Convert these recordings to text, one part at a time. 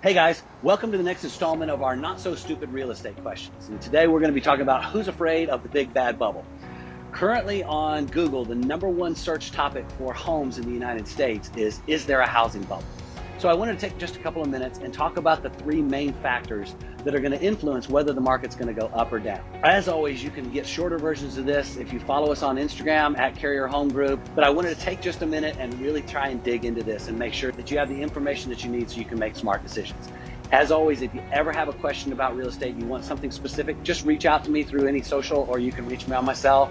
Hey guys, welcome to the next installment of our Not So Stupid Real Estate Questions. And today we're going to be talking about who's afraid of the big bad bubble. Currently on Google, the #1 search topic for homes in the United States is there a housing bubble? So I wanted to take just a couple of minutes and talk about the three main factors that are going to influence whether the market's going to go up or down. As always, you can get shorter versions of this if you follow us on Instagram at Carrier Home Group. But I wanted to take just a minute and really try and dig into this and make sure that you have the information that you need so you can make smart decisions. As always, if you ever have a question about real estate, you want something specific, just reach out to me through any social, or you can reach me on my cell,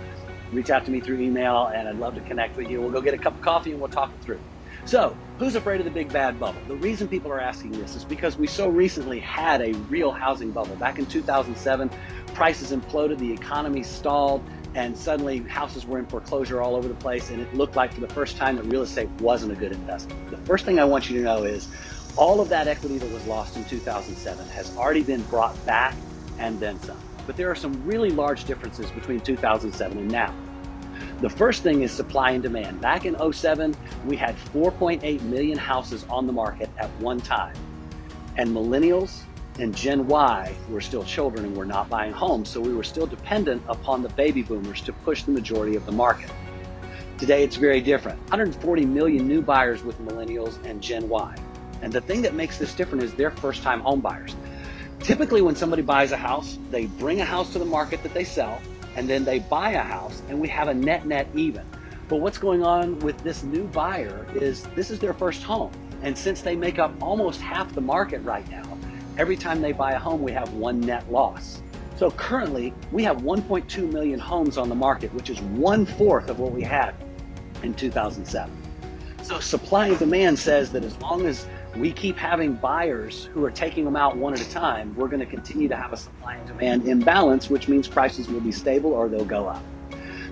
reach out to me through email, and I'd love to connect with you. We'll go get a cup of coffee and we'll talk it through. So, who's afraid of the big bad bubble? The reason people are asking this is because we so recently had a real housing bubble. Back in 2007, prices imploded, the economy stalled, and suddenly houses were in foreclosure all over the place, and it looked like for the first time that real estate wasn't a good investment. The first thing I want you to know is all of that equity that was lost in 2007 has already been brought back and then some. But there are some really large differences between 2007 and now. The first thing is supply and demand. Back in 2007, we had 4.8 million houses on the market at one time. And millennials and Gen Y were still children and were not buying homes, so we were still dependent upon the baby boomers to push the majority of the market. Today, it's very different. 140 million new buyers with millennials and Gen Y. And the thing that makes this different is they're first-time home buyers. Typically, when somebody buys a house, they bring a house to the market that they sell, and then they buy a house, and we have a net even. But what's going on with this new buyer is this is their first home. And since they make up almost half the market right now, every time they buy a home, we have one net loss. So currently, we have 1.2 million homes on the market, which is 1/4 of what we had in 2007. So supply and demand says that as long as we keep having buyers who are taking them out one at a time, we're going to continue to have a supply and demand imbalance, which means prices will be stable or they'll go up.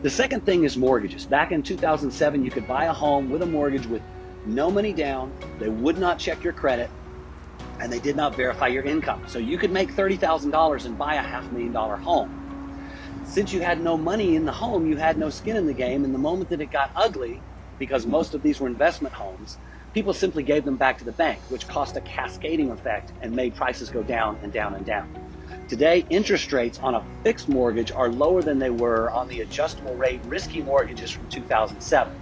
The second thing is mortgages. Back in 2007, you could buy a home with a mortgage with no money down. They would not check your credit, and they did not verify your income. So you could make $30,000 and buy a $500,000 home. Since you had no money in the home, you had no skin in the game, and the moment that it got ugly, because most of these were investment homes, people simply gave them back to the bank, which caused a cascading effect and made prices go down and down and down. Today, interest rates on a fixed mortgage are lower than they were on the adjustable rate risky mortgages from 2007.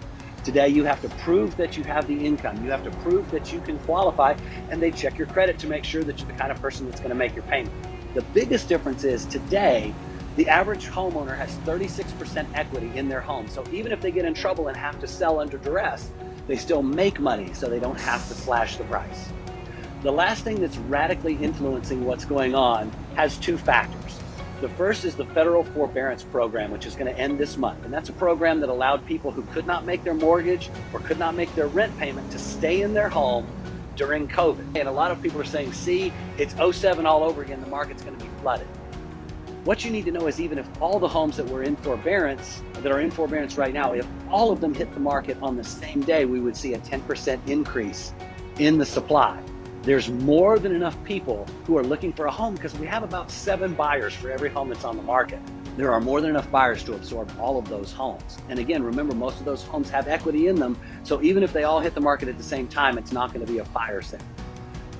Today, you have to prove that you have the income. You have to prove that you can qualify, and they check your credit to make sure that you're the kind of person that's going to make your payment. The biggest difference is today, the average homeowner has 36% equity in their home. So even if they get in trouble and have to sell under duress, they still make money, so they don't have to slash the price. The last thing that's radically influencing what's going on has two factors. The first is the federal forbearance program, which is going to end this month. And that's a program that allowed people who could not make their mortgage or could not make their rent payment to stay in their home during COVID. And a lot of people are saying, see, it's 2007 all over again, the market's going to be flooded. What you need to know is even if all the homes that are in forbearance right now, if all of them hit the market on the same day, we would see a 10% increase in the supply. There's more than enough people who are looking for a home because we have about 7 buyers for every home that's on the market. There are more than enough buyers to absorb all of those homes. And again, remember, most of those homes have equity in them. So even if they all hit the market at the same time, it's not going to be a fire sale.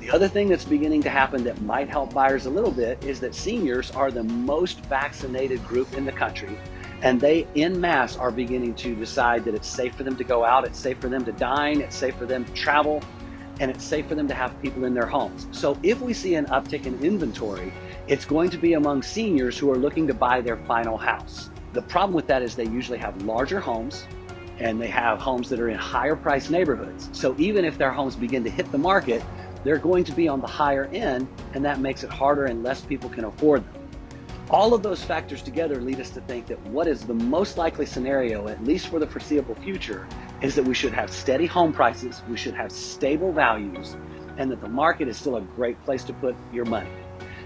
The other thing that's beginning to happen that might help buyers a little bit is that seniors are the most vaccinated group in the country, and they en masse are beginning to decide that it's safe for them to go out, it's safe for them to dine, it's safe for them to travel, and it's safe for them to have people in their homes. So if we see an uptick in inventory, it's going to be among seniors who are looking to buy their final house. The problem with that is they usually have larger homes, and they have homes that are in higher price neighborhoods. So even if their homes begin to hit the market, they're going to be on the higher end, and that makes it harder and less people can afford them. All of those factors together lead us to think that what is the most likely scenario, at least for the foreseeable future, is that we should have steady home prices, we should have stable values, and that the market is still a great place to put your money.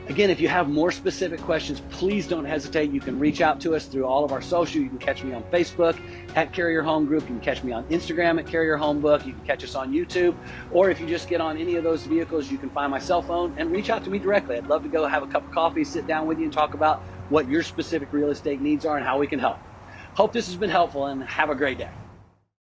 Again, if you have more specific questions, please don't hesitate. You can reach out to us through all of our social. You can catch me on Facebook at Carrier Home Group. You can catch me on Instagram at Carrier Home Book. You can catch us on YouTube. Or if you just get on any of those vehicles, you can find my cell phone and reach out to me directly. I'd love to go have a cup of coffee, sit down with you, and talk about what your specific real estate needs are and how we can help. Hope this has been helpful, and have a great day.